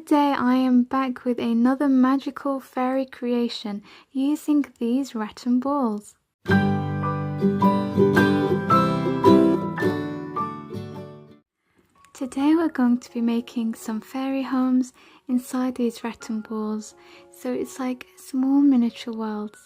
Today I am back with another magical fairy creation using these rattan balls. Today we're going to be making some fairy homes inside these rattan balls, so it's like small miniature worlds.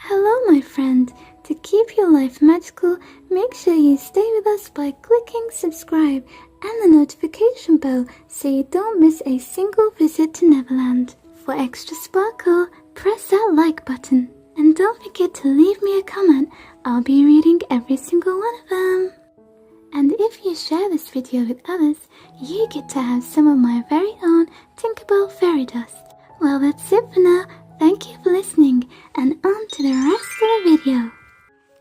Hello my friend, to keep your life magical, make sure you stay with us by clicking subscribe and the notification bell so you don't miss a single visit to Neverland. For extra sparkle, press that like button. And don't forget to leave me a comment, I'll be reading every single one of them. And if you share this video with others, you get to have some of my very own Tinkerbell fairy dust. Well, that's it for now. Thank you for listening, and on to the rest of the video.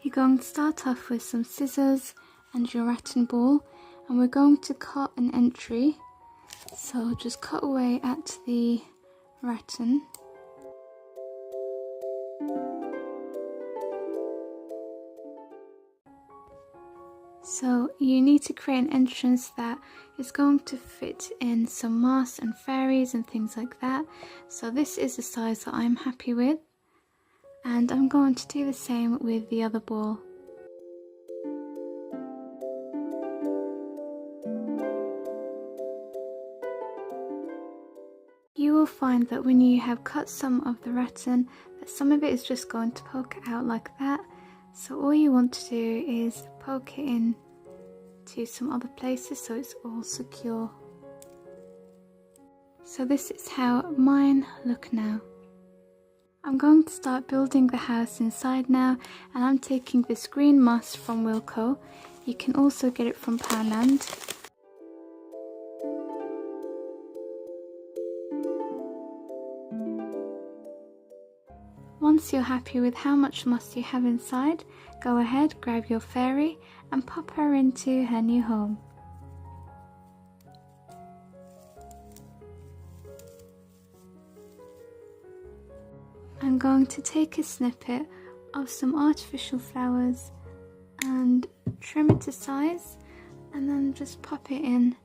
You're going to start off with some scissors and your rattan ball, and we're going to cut an entry. So just cut away at the rattan. So you need to create an entrance that is going to fit in some moss and fairies and things like that. So this is the size that I'm happy with, and I'm going to do the same with the other ball. You will find that when you have cut some of the rattan, that some of it is just going to poke out like that. So all you want to do is poke it in to some other places so it's all secure. So this is how mine look now. I'm going to start building the house inside now, and I'm taking this green moss from Wilko. You can also get it from Poundland. Once you're happy with how much moss you have inside, go ahead, grab your fairy and pop her into her new home. I'm going to take a snippet of some artificial flowers and trim it to size, and then just pop it in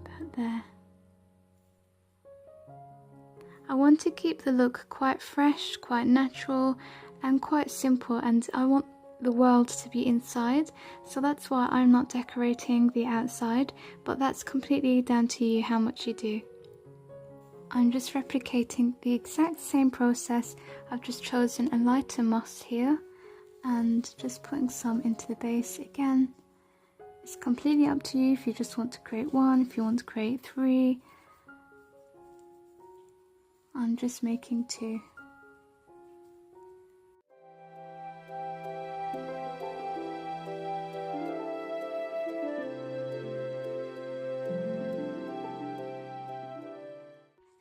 about there. I want to keep the look quite fresh, quite natural and quite simple, and I want the world to be inside, so that's why I'm not decorating the outside, but that's completely down to you how much you do. I'm just replicating the exact same process. I've just chosen a lighter moss here and just putting some into the base again. It's completely up to you if you just want to create one, if you want to create three. I'm just making two.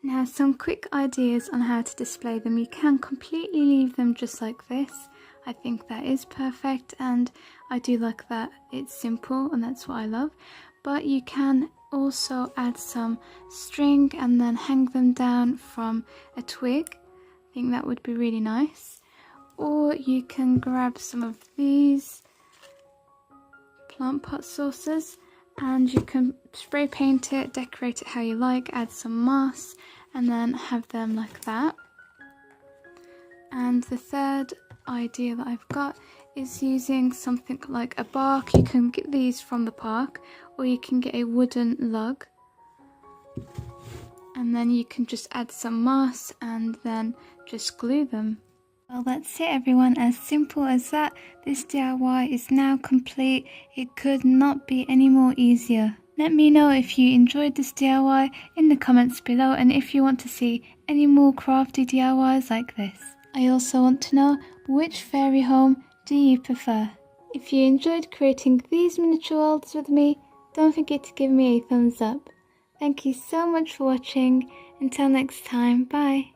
Now some quick ideas on how to display them. You can completely leave them just like this. I think that is perfect, and I do like that it's simple, and that's what I love. But you can also add some string and then hang them down from a twig. I think that would be really nice. Or you can grab some of these plant pot saucers and you can spray paint it, decorate it how you like, add some moss and then have them like that. And the third idea that I've got is using something like a bark. You can get these from the park, or you can get a wooden log, and then you can just add some moss and then just glue them. Well, that's it everyone, as simple as that. This DIY is now complete. It could not be any more easier. Let me know if you enjoyed this DIY in the comments below, and if you want to see any more crafty DIYs like this. I also want to know, which fairy home do you prefer? If you enjoyed creating these miniature worlds with me, don't forget to give me a thumbs up. Thank you so much for watching. Until next time, bye.